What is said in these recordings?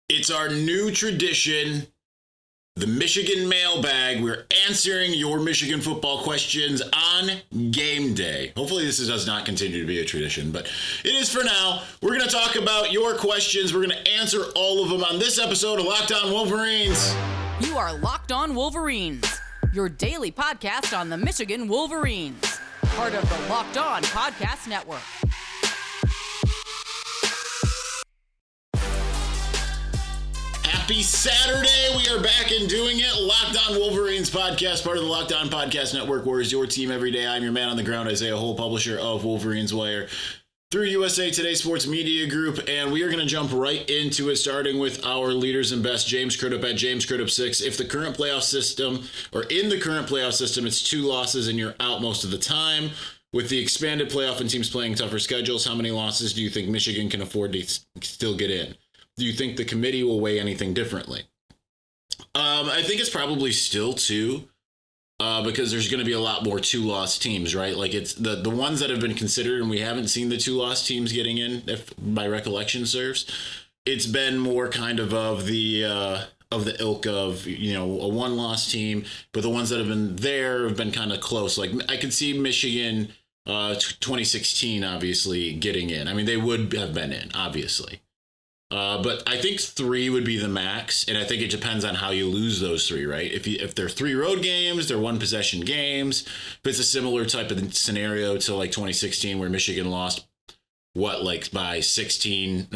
It's our new tradition, the Michigan Mailbag. We're answering your Michigan football questions on game day. Hopefully this does not continue to be a tradition, but it is for now. We're going to talk about your questions. We're going to answer all of them on this episode of Locked On Wolverines. You are Locked On Wolverines, your daily podcast on the Michigan Wolverines, part of the Locked On Podcast Network. Happy Saturday. We are back and doing it. Locked On Wolverines podcast, part of the Locked On Podcast Network, where is your team every day. I'm your man on the ground, Isaiah Hole, publisher of Wolverines Wire through USA Today Sports Media Group, and we are going to jump right into it, starting with our leaders and best, James Crudup at James Crudup 6. If the current playoff system, or in the current playoff system, it's 2 losses and you're out most of the time. With the expanded playoff and teams playing tougher schedules, how many losses do you think Michigan can afford to still get in? Do you think the committee will weigh anything differently? I think it's probably still 2, because there's going to be a lot more 2-loss teams, right? Like it's the ones that have been considered, and we haven't seen the 2-loss teams getting in, if my recollection serves. It's been more kind of the ilk of, you know, a 1-loss team, but the ones that have been there have been kind of close. Like I could see Michigan 2016 obviously getting in. I mean, they would have been in, obviously. But I think 3 would be the max, and I think it depends on how you lose those 3, right? If they're 3 road games, they're 1 possession games. If it's a similar type of scenario to like 2016 where Michigan lost, by 16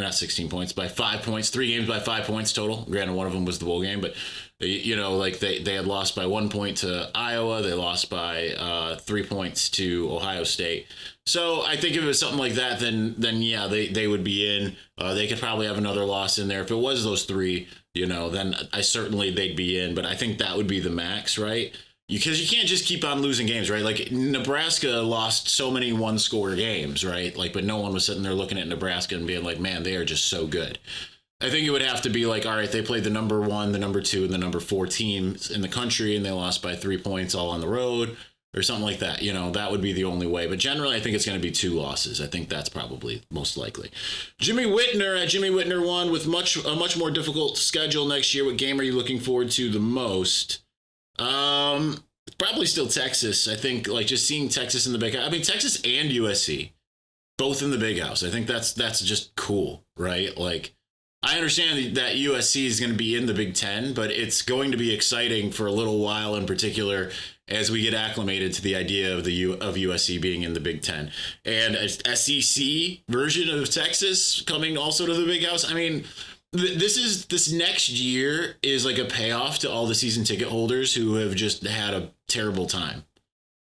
points, by 5 points, 3 games by 5 points total. Granted, one of them was the bowl game, but you know, like they had lost by 1 point to Iowa. They lost by 3 points to Ohio State. So I think if it was something like that, then yeah, they would be in. They could probably have another loss in there. If it was those 3, you know, then they'd be in. But I think that would be the max, right? Because you can't just keep on losing games, right? Like Nebraska lost so many 1-score games, right? Like, but no one was sitting there looking at Nebraska and being like, man, they are just so good. I think it would have to be like, all right, they played the number 1, the number 2, and the number 4 teams in the country, and they lost by 3 points all on the road or something like that. You know, that would be the only way. But generally, I think it's going to be 2 losses. I think that's probably most likely. Jimmy Whitner at Jimmy Whitner 1 with a much more difficult schedule next year. What game are you looking forward to the most? Probably still Texas. I think like just seeing Texas in the big house. I mean, Texas and USC, both in the big house. I think that's just cool, right? Like, I understand that USC is going to be in the Big Ten, but it's going to be exciting for a little while in particular as we get acclimated to the idea of of USC being in the Big Ten. And a SEC version of Texas coming also to the big house. I mean, this next year is like a payoff to all the season ticket holders who have just had a terrible time,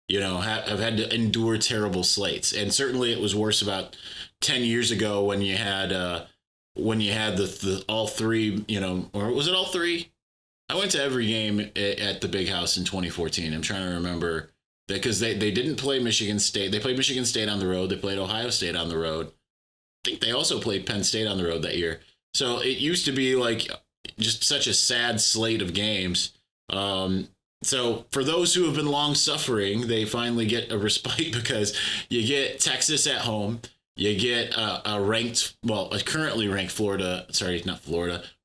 you know, have had to endure terrible slates. And certainly it was worse about 10 years ago when you had the all 3, you know, or was it all 3? I went to every game at the big house in 2014. I'm trying to remember that because they didn't play Michigan State. They played Michigan State on the road. They played Ohio State on the road. I think they also played Penn State on the road that year. So it used to be like just such a sad slate of games. So for those who have been long suffering, they finally get a respite because you get Texas at home. You get a currently ranked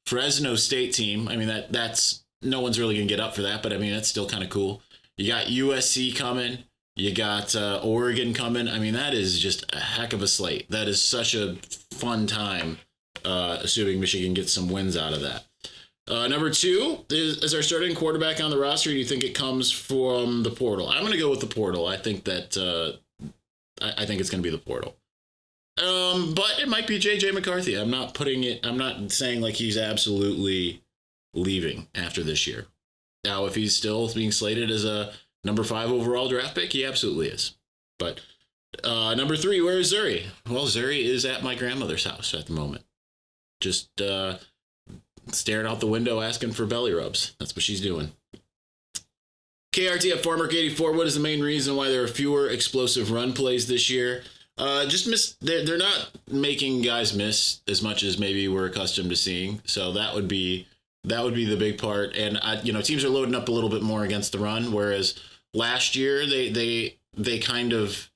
Fresno State team. I mean, that's no one's really going to get up for that, but I mean, that's still kind of cool. You got USC coming. You got Oregon coming. I mean, that is just a heck of a slate. That is such a fun time. Assuming Michigan gets some wins out of that. Number 2 is our starting quarterback on the roster. Do you think it comes from the portal? I'm going to go with the portal. I think that I think it's going to be the portal. But it might be JJ McCarthy. I'm not saying like he's absolutely leaving after this year. Now, if he's still being slated as a number 5 overall draft pick, he absolutely is. But number 3, where is Zuri? Well, Zuri is at my grandmother's house at the moment. Just staring out the window asking for belly rubs. That's what she's doing. KRT at Farmark84, what is the main reason why there are fewer explosive run plays this year? They're not making guys miss as much as maybe we're accustomed to seeing. So that would be the big part. And teams are loading up a little bit more against the run, whereas last year they kind of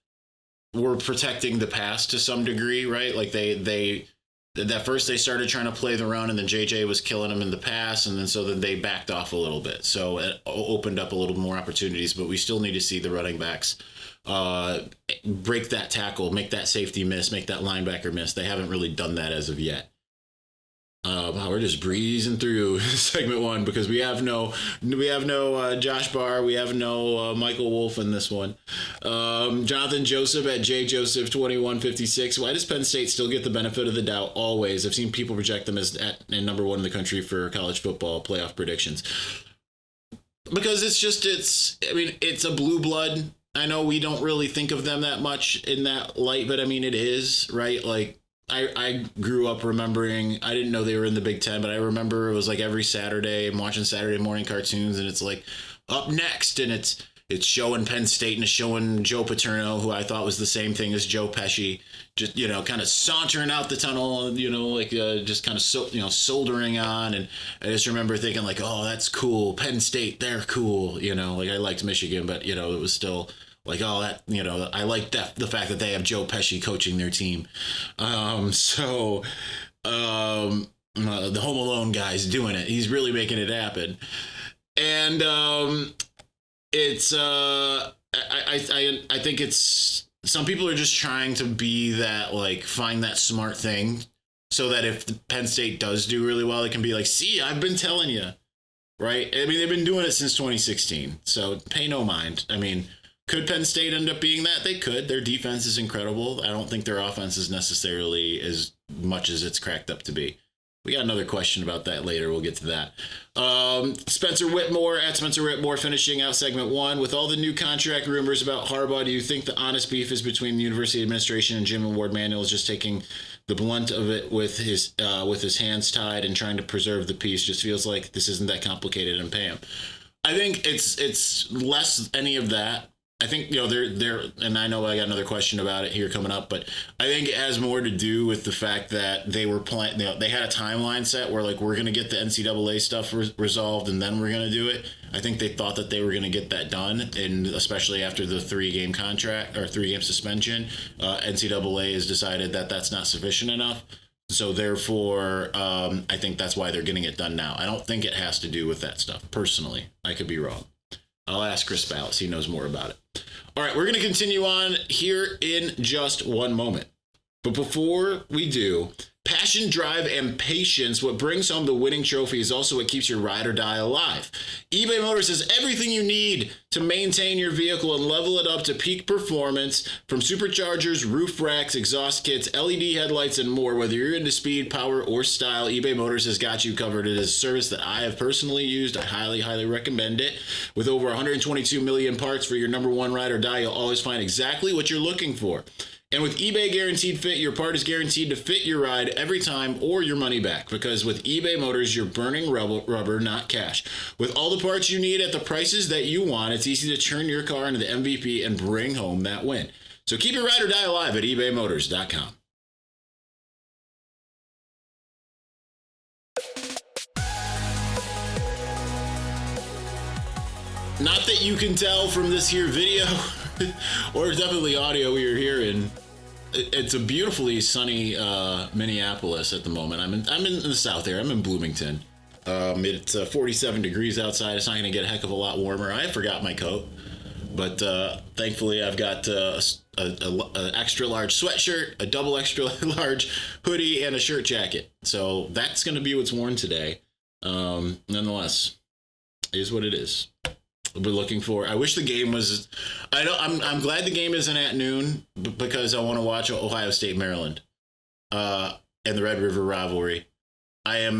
were protecting the pass to some degree, right? Like they At first they started trying to play the run, and then JJ was killing them in the pass, and then they backed off a little bit. So it opened up a little more opportunities, but we still need to see the running backs break that tackle, make that safety miss, make that linebacker miss. They haven't really done that as of yet. Wow, we're just breezing through segment one because we have no Josh Barr, we have no Michael Wolf in this one. Jonathan Joseph at JJoseph2156. Why does Penn State still get the benefit of the doubt always? I've seen people project them as at number one in the country for college football playoff predictions. Because it's a blue blood. I know we don't really think of them that much in that light, but I mean, it is, right? Like, I grew up remembering, I didn't know they were in the Big Ten, but I remember it was like every Saturday I'm watching Saturday morning cartoons, and it's like up next, and it's showing Penn State and it's showing Joe Paterno, who I thought was the same thing as Joe Pesci, just, kind of sauntering out the tunnel, just kind of soldering on. And I just remember thinking like, oh, that's cool. Penn State, they're cool. Like I liked Michigan, but it was still like, oh, that, I like the fact that they have Joe Pesci coaching their team. The Home Alone guy's doing it. He's really making it happen. And it's I think it's, some people are just trying to be that, like, find that smart thing so that if Penn State does do really well, they can be like, see, I've been telling you, right? I mean, they've been doing it since 2016, so pay no mind. I mean, could Penn State end up being that? They could. Their defense is incredible. I don't think their offense is necessarily as much as it's cracked up to be. We got another question about that later. We'll get to that. Spencer Whitmore at Spencer Whitmore, finishing out segment one. With all the new contract rumors about Harbaugh, do you think the honest beef is between the university administration and Jim and Ward Manuel is just taking the blunt of it with his hands tied and trying to preserve the peace? Just feels like this isn't that complicated and pay him. I think it's less any of that. I think, they're, and I know I got another question about it here coming up, but I think it has more to do with the fact that they were playing, they had a timeline set where, like, we're going to get the NCAA stuff resolved and then we're going to do it. I think they thought that they were going to get that done, and especially after the 3-game contract or 3-game suspension, NCAA has decided that that's not sufficient enough. So therefore, I think that's why they're getting it done now. I don't think it has to do with that stuff. Personally, I could be wrong. I'll ask Chris Ballas. He knows more about it. All right, we're going to continue on here in just one moment. But before we do, passion, drive, and patience, what brings home the winning trophy, is also what keeps your ride or die alive. eBay Motors has everything you need to maintain your vehicle and level it up to peak performance, from superchargers, roof racks, exhaust kits, LED headlights, and more. Whether you're into speed, power, or style, eBay Motors has got you covered. It is a service that I have personally used. I highly, highly recommend it. With over 122 million parts for your number one ride or die, you'll always find exactly what you're looking for. And with eBay Guaranteed Fit, your part is guaranteed to fit your ride every time or your money back. Because with eBay Motors, you're burning rubber, not cash. With all the parts you need at the prices that you want, it's easy to turn your car into the MVP and bring home that win. So keep your ride or die alive at ebaymotors.com. Not that you can tell from this here video, or definitely audio we are hearing. It's a beautifully sunny Minneapolis at the moment. I'm in the south here. I'm in Bloomington. It's 47 degrees outside. It's not going to get a heck of a lot warmer. I forgot my coat, but thankfully I've got an extra large sweatshirt, a double extra large hoodie, and a shirt jacket. So that's going to be what's worn today. Nonetheless, it is what it is. We're looking for. I wish the game was. I'm glad the game isn't at noon because I want to watch Ohio State, Maryland, and the Red River rivalry. I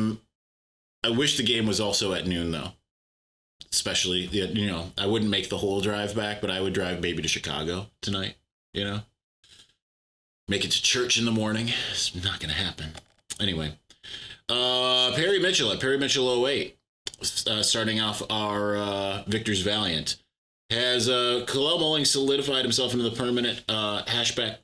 wish the game was also at noon though. Especially, I wouldn't make the whole drive back, but I would drive maybe to Chicago tonight. Make it to church in the morning. It's not going to happen. Anyway, Perry Mitchell at Perry Mitchell 08. Starting off our Victor's Valiant, has Kalel Mulling solidified himself into the permanent halfback.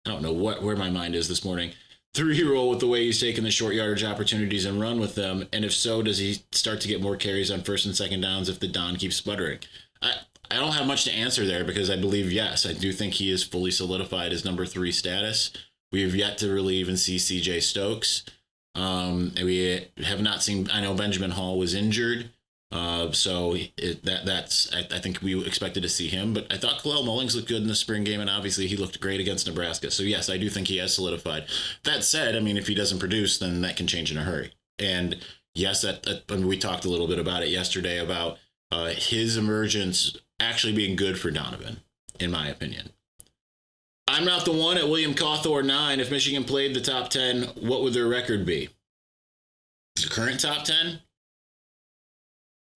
I don't know where my mind is this morning. 3-year-old with the way he's taken the short yardage opportunities and run with them, and if so, does he start to get more carries on first and second downs if the Don keeps sputtering? I don't have much to answer there because I believe yes, I do think he is fully solidified his number 3 status We've yet to really even see CJ Stokes. And we have not seen. I know Benjamin Hall was injured. So I think we expected to see him, but I thought Kalel Mullings looked good in the spring game, and obviously he looked great against Nebraska. So yes, I do think he has solidified. That said, I mean, if he doesn't produce, then that can change in a hurry. And yes, we talked a little bit about it yesterday about his emergence actually being good for Donovan, in my opinion. I'm not the one at William Cawthorne 9. If Michigan played the top 10, what would their record be? The current top 10?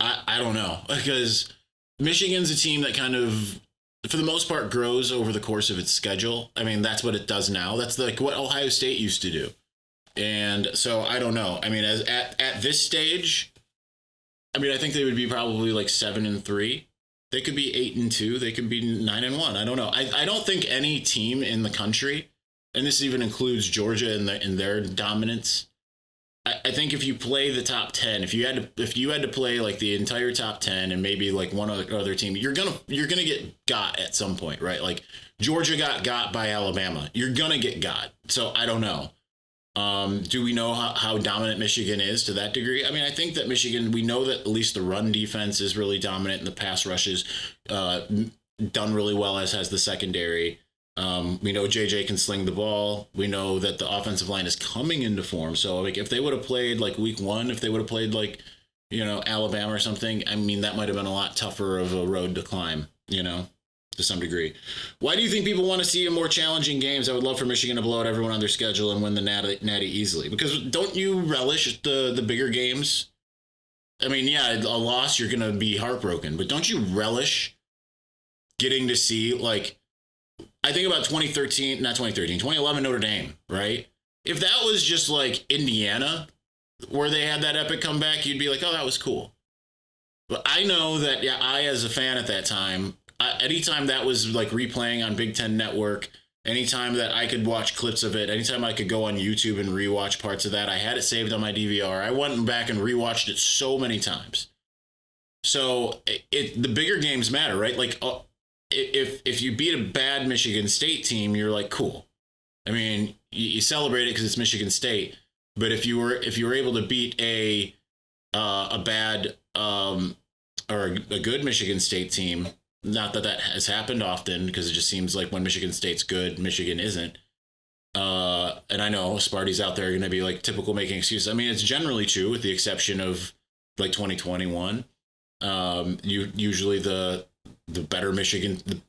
I don't know, because Michigan's a team that kind of, for the most part, grows over the course of its schedule. I mean, that's what it does now. That's like what Ohio State used to do. And so I don't know. I mean, at this stage, I mean, I think they would be probably like 7-3. They could be 8-2. They could be 9-1. I don't know. I don't think any team in the country, and this even includes Georgia in their dominance. I think if you play the top 10, if you had to play like the entire top 10 and maybe like one other team, you're gonna get got at some point, right? Like Georgia got by Alabama. You're gonna get got. So I don't know. Do we know how dominant Michigan is to that degree? I mean, I think that Michigan, we know that at least the run defense is really dominant and the pass rush is done really well, as has the secondary. We know JJ can sling the ball. We know that the offensive line is coming into form. So like if they would have played like week 1, if they would have played like, Alabama or something, I mean, that might have been a lot tougher of a road to climb, to some degree. Why do you think people want to see more challenging games? I would love for Michigan to blow out everyone on their schedule and win the Natty easily. Because don't you relish the bigger games? I mean, yeah, a loss, you're going to be heartbroken. But don't you relish getting to see, like, I think about 2011 Notre Dame, right? If that was just like Indiana, where they had that epic comeback, you'd be like, oh, that was cool. But I know that, yeah, I, as a fan at that time, anytime that was like replaying on Big Ten Network, anytime that I could watch clips of it, anytime I could go on YouTube and rewatch parts of that, I had it saved on my DVR. I went back and rewatched it so many times. So the bigger games matter, right? Like, if you beat a bad Michigan State team, you're like, cool. I mean, you celebrate it because it's Michigan State. But if you were able to beat a bad or a good Michigan State team, not that has happened often, because it just seems like when Michigan State's good, Michigan isn't. And I know Sparty's out there going to be like typical making excuses. I mean, it's generally true with the exception of like 2021. Usually the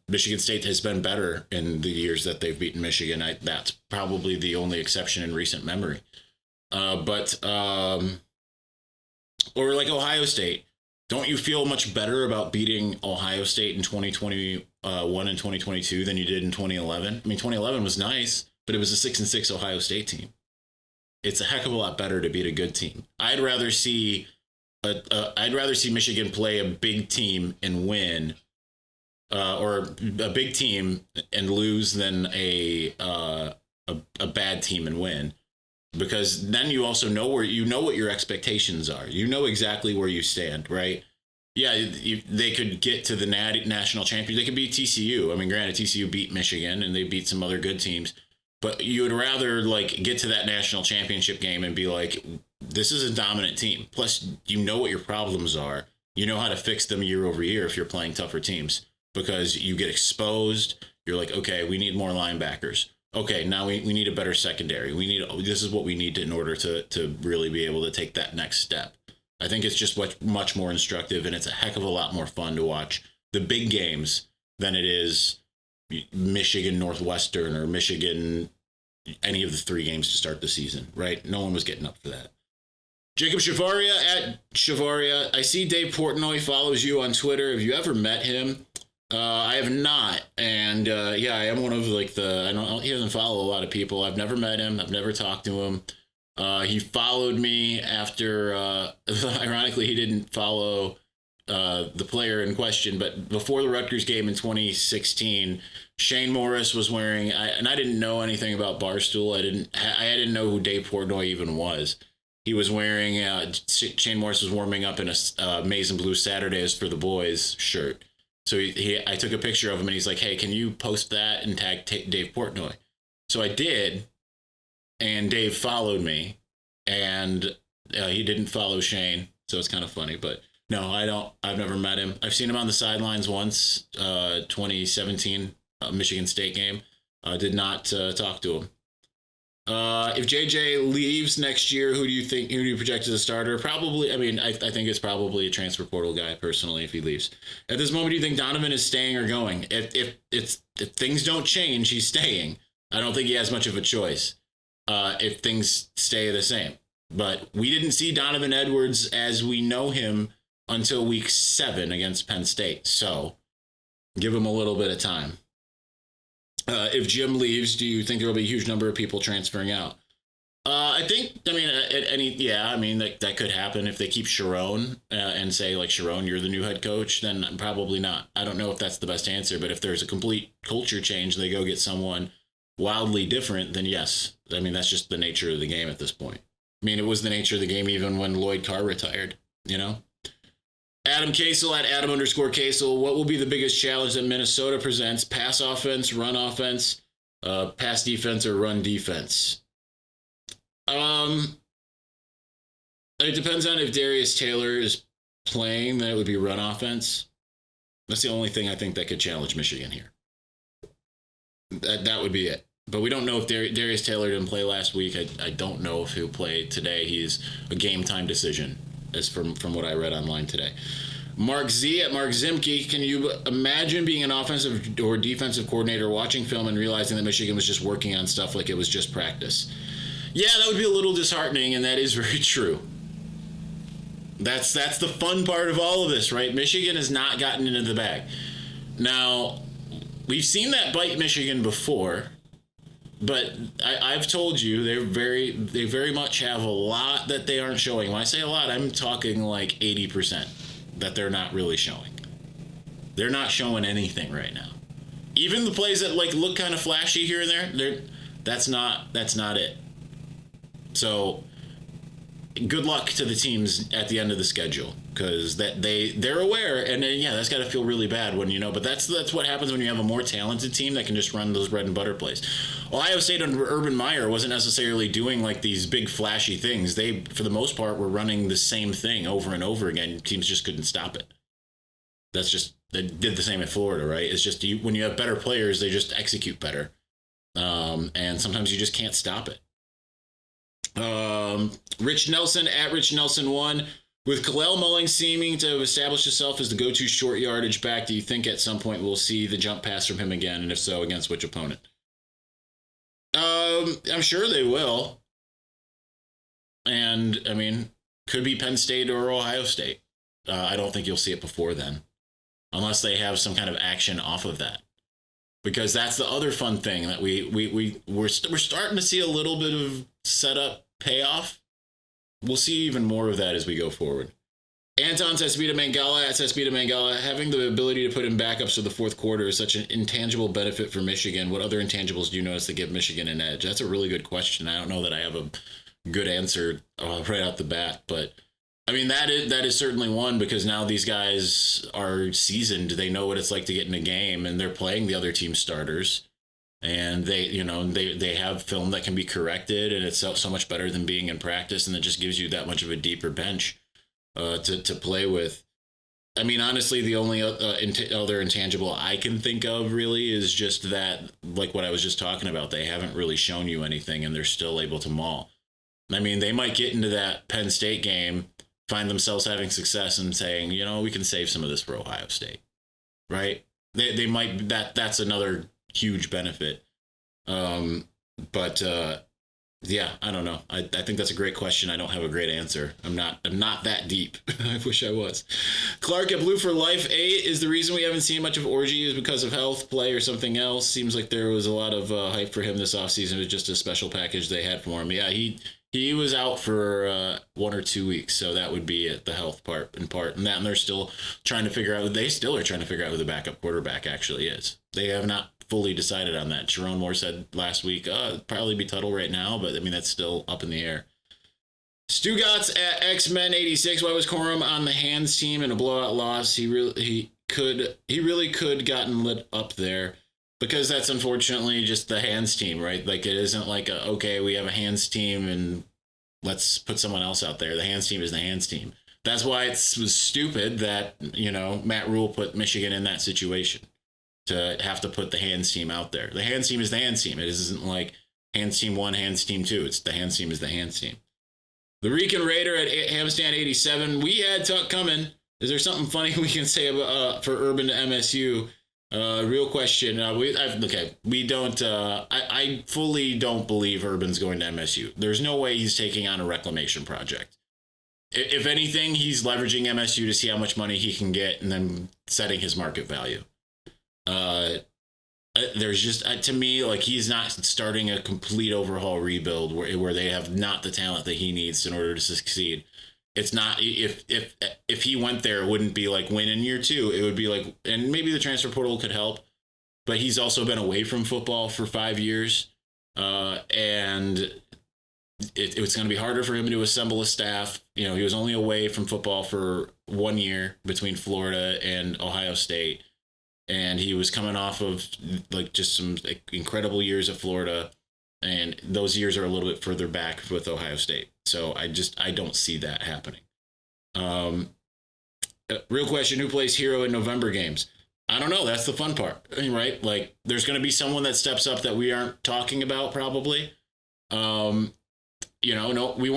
Michigan State has been better in the years that they've beaten Michigan. That's probably the only exception in recent memory. Or like Ohio State. Don't you feel much better about beating Ohio State in 2021 and 2022 than you did in 2011? I mean, 2011 was nice, but it was a 6-6 Ohio State team. It's a heck of a lot better to beat a good team. I'd rather see Michigan play a big team and win, or a big team and lose, than a bad team and win. Because then you also know what your expectations are. You know exactly where you stand, right? Yeah, they could get to the national champion. They could beat TCU. I mean, granted, TCU beat Michigan and they beat some other good teams. But you would rather like get to that national championship game and be like, this is a dominant team. Plus, you know what your problems are. You know how to fix them year over year if you're playing tougher teams. Because you get exposed. You're like, okay, we need more linebackers. Okay, now we need a better secondary. This is what we need in order to really be able to take that next step. I think it's just much more instructive, and it's a heck of a lot more fun to watch the big games than it is Michigan Northwestern or Michigan, any of the 3 games to start the season, right? No one was getting up for that. Jacob Shavaria at Shavaria. I see Dave Portnoy follows you on Twitter. Have you ever met him? I have not, and yeah, I am one of like he doesn't follow a lot of people. I've never met him. I've never talked to him. He followed me after, ironically, he didn't follow the player in question, but before the Rutgers game in 2016, Shane Morris was wearing, and I didn't know anything about Barstool. I didn't know who Dave Portnoy even was. He was wearing, Shane Morris was warming up in a Maize and Blue Saturdays for the Boys shirt. So I took a picture of him and he's like, hey, can you post that and tag Dave Portnoy? So I did. and Dave followed me, and he didn't follow Shane, so it's kind of funny. But no, I don't. I've never met him. I've seen him on the sidelines once, 2017 Michigan State game. Did not talk to him. If JJ leaves next year, who do you project as a starter? Probably, I mean, I think it's probably a transfer portal guy, personally, if he leaves. At this moment, do you think Donovan is staying or going? If things don't change, he's staying. I don't think he has much of a choice if things stay the same. But we didn't see Donovan Edwards as we know him until week 7 against Penn State. So give him a little bit of time. If Jim leaves, do you think there will be a huge number of people transferring out? I mean, that could happen if they keep Sharon and say, like, Sharon, you're the new head coach, then probably not. I don't know if that's the best answer, but if there's a complete culture change, they go get someone wildly different, then yes. I mean, that's just the nature of the game at this point. I mean, it was the nature of the game even when Lloyd Carr retired, you know? Adam Casel at Adam_Casel. What will be the biggest challenge that Minnesota presents? Pass offense, run offense, pass defense, or run defense? It depends on if Darius Taylor is playing, then it would be run offense. That's the only thing I think that could challenge Michigan here. That would be it. But we don't know if Darius Taylor didn't play last week. I don't know if he'll play today. He's a game time decision, as from what I read online today. Mark Z at Mark Zimke, can you imagine being an offensive or defensive coordinator, watching film and realizing that Michigan was just working on stuff like it was just practice? Yeah, that would be a little disheartening, and that is very true. That's the fun part of all of this, right? Michigan has not gotten into the bag. Now, we've seen that bite Michigan before, but I've told you they very much have a lot that they aren't showing. When I say a lot, I'm talking like 80% that they're not really showing. They're not showing anything right now. Even the plays that like look kind of flashy here and there, that's not it. So good luck to the teams at the end of the schedule, because they're aware, and then, yeah, that's got to feel really bad when you know. But that's what happens when you have a more talented team that can just run those bread and butter plays. Ohio State under Urban Meyer wasn't necessarily doing like these big flashy things. They, for the most part, were running the same thing over and over again. Teams just couldn't stop it. They did the same at Florida, right? It's just when you have better players, they just execute better, and sometimes you just can't stop it. Rich Nelson at Rich Nelson 1. With Kalel Mulling seeming to have established himself as the go-to short yardage back, do you think at some point we'll see the jump pass from him again? And if so, against which opponent? I'm sure they will. And, I mean, could be Penn State or Ohio State. I don't think you'll see it before then, unless they have some kind of action off of that. Because that's the other fun thing that we're starting to see a little bit of setup payoff. We'll see even more of that as we go forward. Anton Cespita Mangala at Cespita Mangala, having the ability to put in backups for the fourth quarter is such an intangible benefit for Michigan. What other intangibles do you notice that give Michigan an edge? That's a really good question. I don't know that I have a good answer right out the bat, but I mean, that is certainly one, because now these guys are seasoned. They know what it's like to get in a game, and they're playing the other team's starters. And they have film that can be corrected, and it's so much better than being in practice, and it just gives you that much of a deeper bench to play with. I mean, honestly, the only other intangible I can think of really is just that, like what I was just talking about, they haven't really shown you anything, and they're still able to maul. I mean, they might get into that Penn State game, find themselves having success and saying, we can save some of this for Ohio State, right? They might, that's another huge benefit. Yeah, I don't know. I think that's a great question. I don't have a great answer. I'm not that deep. I wish I was. Clark at Blue for Life 8, is the reason we haven't seen much of Orgy is because of health, play, or something else? Seems like there was a lot of hype for him this offseason. It was just a special package they had for him. Yeah, he was out for 1 or 2 weeks, so that would be it, the health part. And they're still trying to figure out who the backup quarterback actually is. They have not fully decided on that. Sharon Moore said last week, it'd probably be Tuttle right now, but I mean, that's still up in the air. Stugotz at X-Men 86. Why was Corum on the hands team in a blowout loss? He really could gotten lit up there. Because that's unfortunately just the hands team, right? Like it isn't like okay, we have a hands team and let's put someone else out there. The hands team is the hands team. That's why it was stupid that, Matt Rule put Michigan in that situation to have to put the hands team out there. The hands team is the hands team. It isn't like hands team 1, hands team 2. It's the hands team is the hands team. The Rican Raider at Hamstand 87. We had Tuck coming. Is there something funny we can say about for Urban to MSU? Real question. We don't. I fully don't believe Urban's going to MSU. There's no way he's taking on a reclamation project. If anything, he's leveraging MSU to see how much money he can get and then setting his market value. There's just, to me, like he's not starting a complete overhaul rebuild where they have not the talent that he needs in order to succeed. It's not, if he went there, it wouldn't be like win in year 2. It would be like, and maybe the transfer portal could help, but he's also been away from football for 5 years. And it was going to be harder for him to assemble a staff. He was only away from football for 1 year between Florida and Ohio State. And he was coming off of like just some incredible years at Florida. And those years are a little bit further back with Ohio State. So I don't see that happening. Real question, who plays hero in November games? I don't know. That's the fun part, right? Like there's going to be someone that steps up that we aren't talking about probably. No, we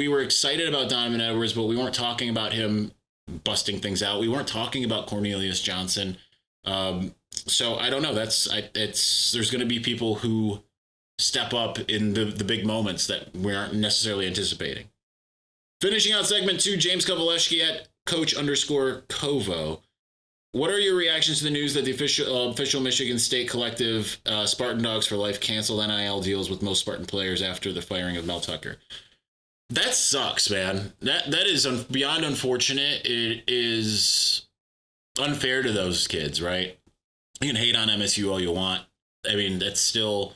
were excited about Donovan Edwards, but we weren't talking about him busting things out. We weren't talking about Cornelius Johnson. So I don't know. There's going to be people who step up in the big moments that we aren't necessarily anticipating. Finishing out segment 2, James Kovalevsky at Coach_Kovo. What are your reactions to the news that the official Michigan State collective Spartan Dogs for Life canceled NIL deals with most Spartan players after the firing of Mel Tucker? That sucks, man. That is beyond unfortunate. It is unfair to those kids, right? You can hate on MSU all you want. I mean, that's still,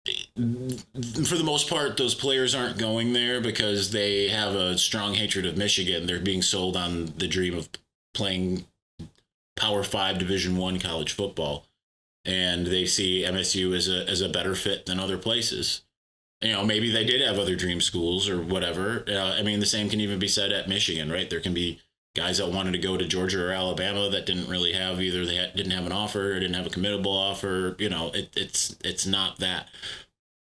for the most part, those players aren't going there because they have a strong hatred of Michigan. They're being sold on the dream of playing Power 5 Division I college football, and they see MSU as a better fit than other places. Maybe they did have other dream schools or whatever. I mean, the same can even be said at Michigan, right? There can be guys that wanted to go to Georgia or Alabama that didn't really have either. They didn't have an offer, or didn't have a committable offer. It's not that.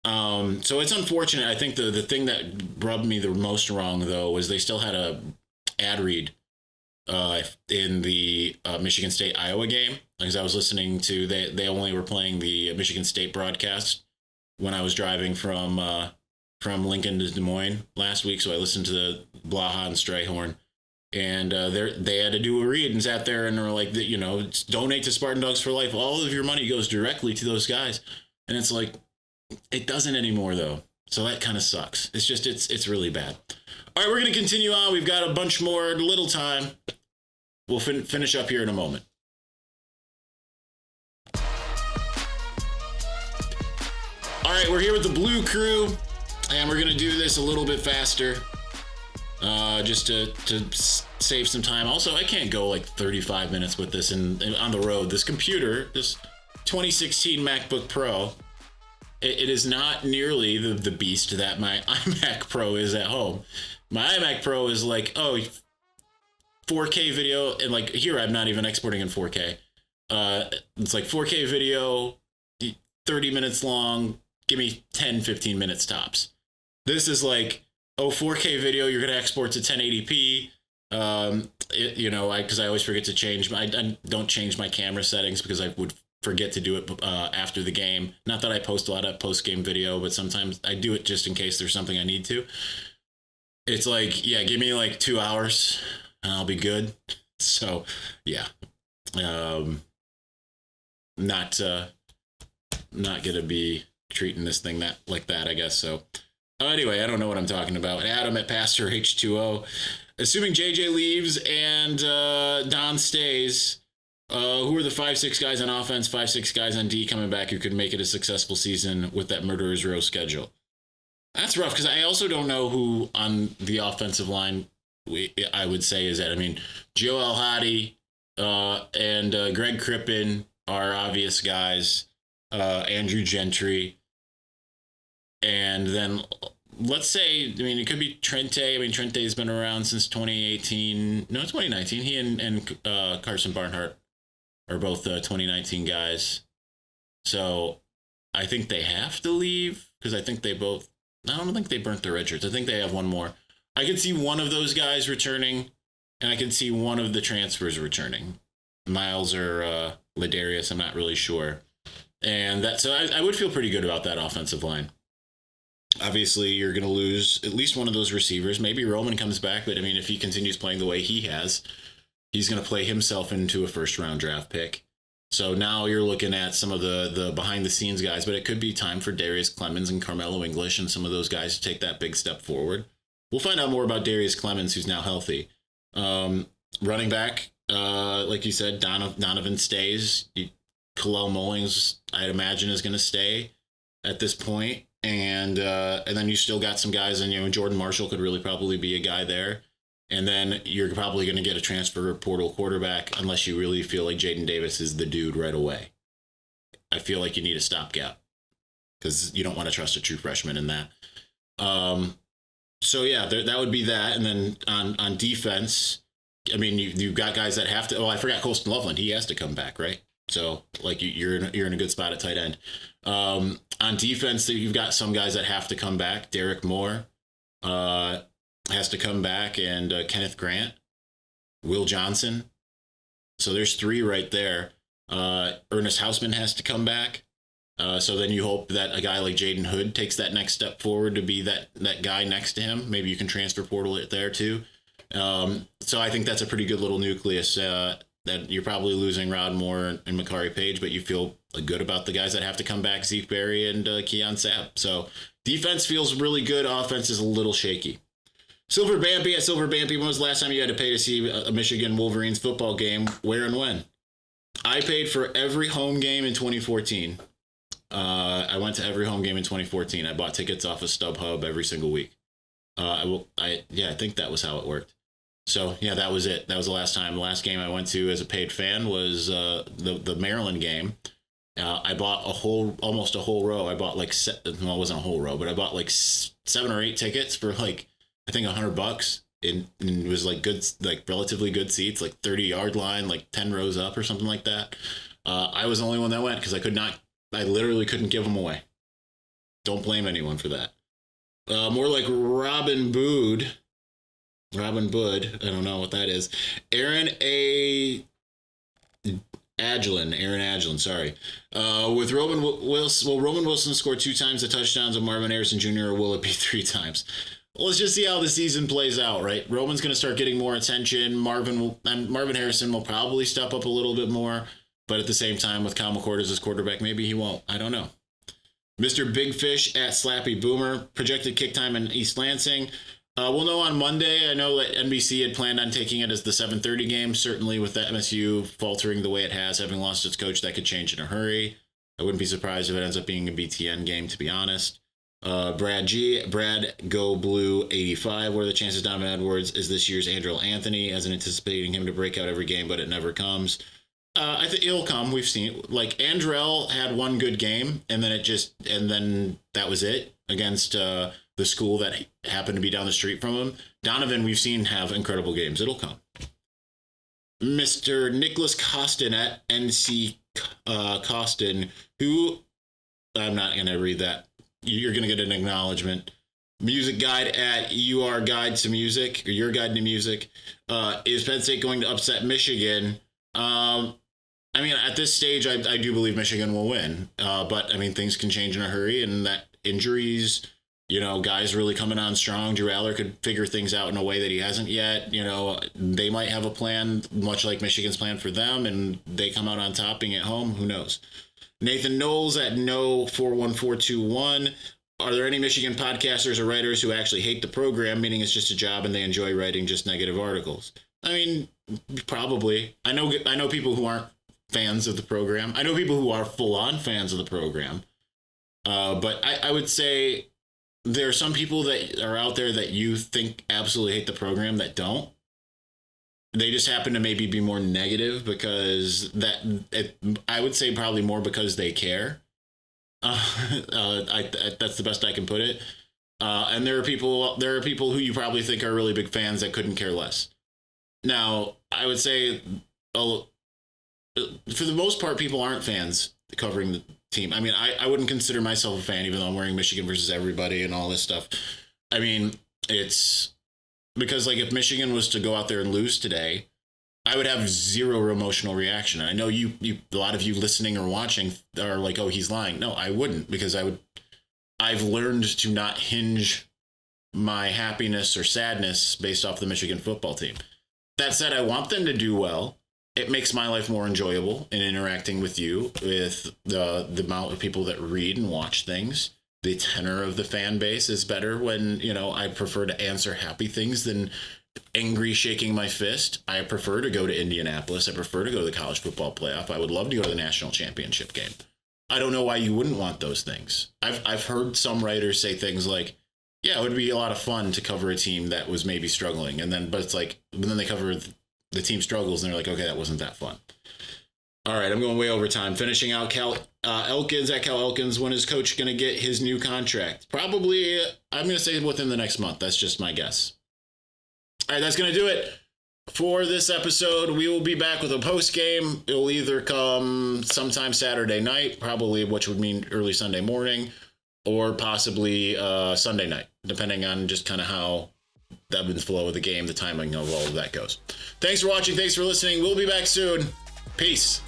So it's unfortunate. I think the thing that rubbed me the most wrong, though, was they still had a ad read in the Michigan State Iowa game, because I was listening to they only were playing the Michigan State broadcast when I was driving from Lincoln to Des Moines last week. So I listened to the Blaha and Strayhorn, and they had to do a read and sat there and were like, donate to Spartan Dogs for Life. All of your money goes directly to those guys, and it's like it doesn't anymore though. So that kind of sucks. It's just it's really bad. All right, we're going to continue on. We've got a bunch more, little time. We'll finish up here in a moment. All right, we're here with the Blue Crew, and we're going to do this a little bit faster, just to save some time. Also, I can't go like 35 minutes with this and on the road. This computer, this 2016 MacBook Pro, it is not nearly the beast that my iMac Pro is at home. My iMac Pro is like, 4K video, and like here I'm not even exporting in 4K. It's like 4K video, 30 minutes long, give me 10, 15 minutes tops. This is like, 4K video, you're going to export to 1080p. Because I always forget to change, I don't change my camera settings because I would forget to do it after the game. Not that I post a lot of post-game video, but sometimes I do it just in case there's something I need to. It's like, yeah, give me like 2 hours and I'll be good. So, yeah. Not gonna be treating this thing like that, I guess. So anyway, I don't know what I'm talking about. Adam at Pastor H2O. Assuming JJ leaves and Don stays, who are the 5-6 guys on offense, 5-6 guys on D coming back who could make it a successful season with that Murderer's Row schedule? That's rough, because I also don't know who on the offensive line I would say is that. I mean, Joe Hadi and Greg Crippen are obvious guys. Andrew Gentry. And then let's say, I mean, it could be Trente. I mean, Trente's been around since 2018. No, 2019. He and Carson Barnhart are both 2019 guys. So I think they have to leave because I think they both, I don't think they burnt their red shirts. I think they have one more. I could see one of those guys returning, and I could see one of the transfers returning. Miles or Ladarius, I'm not really sure. And that, so I would feel pretty good about that offensive line. Obviously, you're going to lose at least one of those receivers. Maybe Roman comes back, but I mean, if he continues playing the way he has, he's going to play himself into a first-round draft pick. So now you're looking at some of the behind-the-scenes guys, but it could be time for Darius Clemens and Carmelo English and some of those guys to take that big step forward. We'll find out more about Darius Clemens, who's now healthy. Running back, like you said, Donovan stays. Khalil Mullings, I'd imagine, is going to stay at this point. And then you still got some guys, and Jordan Marshall could really probably be a guy there. And then you're probably going to get a transfer portal quarterback unless you really feel like Jaden Davis is the dude right away. I feel like you need a stopgap because you don't want to trust a true freshman in that. So yeah, that would be that. And then on defense, I mean, you've got guys that have to. Oh, I forgot Colston Loveland. He has to come back, right? So like you're in a good spot at tight end. On defense, you've got some guys that have to come back. Derek Moore has to come back, and Kenneth Grant, Will Johnson. So there's three right there. Ernest Hausman has to come back. So then you hope that a guy like Jaden Hood takes that next step forward to be that guy next to him. Maybe you can transfer portal it there too. So I think that's a pretty good little nucleus. That you're probably losing Rod Moore and Makari Page, but you feel good about the guys that have to come back, Zeke Berry and Keon Sapp. So defense feels really good. Offense is a little shaky. Silver Bampy at Silver Bampy. When was the last time you had to pay to see a Michigan Wolverines football game? Where and when? I paid for every home game in 2014. I went to every home game in 2014. I bought tickets off of StubHub every single week. I think that was how it worked. So, yeah, that was it. That was the last time. The last game I went to as a paid fan was the Maryland game. I bought almost a whole row. I bought it wasn't a whole row, but I bought 7 or 8 tickets for I think $100. And it was good, relatively good seats, 30-yard line, 10 rows up or something like that. I was the only one that went because I literally couldn't give them away. Don't blame anyone for that. More like Robin Bood, I don't know what that is. Aaron Agilin, sorry. With Roman Wilson, will Roman Wilson score 2 times the touchdowns of Marvin Harrison Jr., or will it be 3 times? Well, let's just see how the season plays out, right? Roman's going to start getting more attention. Marvin Harrison will probably step up a little bit more, but at the same time, with Kyle McCord as his quarterback, maybe he won't. I don't know. Mr. Big Fish at Slappy Boomer, projected kick time in East Lansing. We'll know on Monday. I know that NBC had planned on taking it as the 7:30 game. Certainly with the MSU faltering the way it has, having lost its coach, that could change in a hurry. I wouldn't be surprised if it ends up being a BTN game, to be honest. Brad Go Blue 85. What are the chances Donovan Edwards is this year's Andrell Anthony? As in anticipating him to break out every game, but it never comes. I think it'll come. We've seen Andrell had one good game, and then that was it against the school that happened to be down the street from him. Donovan, we've seen have incredible games. It'll come. Mr. Nicholas Costin at NC Costin, who I'm not going to read that. You're going to get an acknowledgement. Music guide at UR Guide to Music, or Your Guide to Music. Is Penn State going to upset Michigan? I mean, at this stage, I do believe Michigan will win. But, I mean, things can change in a hurry, and that injuries, guys really coming on strong. Drew Aller could figure things out in a way that he hasn't yet. They might have a plan, much like Michigan's plan for them, and they come out on top being at home. Who knows? Nathan Knowles at No41421. Are there any Michigan podcasters or writers who actually hate the program, meaning it's just a job and they enjoy writing just negative articles? I mean, probably. I know people who aren't fans of the program. I know people who are full-on fans of the program. But I would say there are some people that are out there that you think absolutely hate the program that don't. They just happen to maybe be more negative because I would say probably more because they care. That's the best I can put it. And there are people who you probably think are really big fans that couldn't care less. Now, I would say, for the most part, people aren't fans covering the team. I mean, I wouldn't consider myself a fan, even though I'm wearing Michigan versus everybody and all this stuff. I mean, it's because, like, if Michigan was to go out there and lose today, I would have zero emotional reaction. I know you a lot of you listening or watching are like, oh, he's lying. No, I wouldn't, because I've learned to not hinge my happiness or sadness based off the Michigan football team. That said, I want them to do well. It makes my life more enjoyable in interacting with you, with the amount of people that read and watch things. The tenor of the fan base is better when, I prefer to answer happy things than angry shaking my fist. I prefer to go to Indianapolis. I prefer to go to the college football playoff. I would love to go to the national championship game. I don't know why you wouldn't want those things. I've heard some writers say things like, yeah, it would be a lot of fun to cover a team that was maybe struggling. But it's like, then they cover the team struggles and they're like, okay, that wasn't that fun. All right, I'm going way over time. Finishing out Cal Elkins. When is Coach going to get his new contract? Probably, I'm going to say within the next month. That's just my guess. All right, that's going to do it for this episode. We will be back with a post game. It will either come sometime Saturday night, probably, which would mean early Sunday morning, or possibly Sunday night, depending on just kind of how the ebb and flow of the game, the timing of all of that goes. Thanks for watching. Thanks for listening. We'll be back soon. Peace.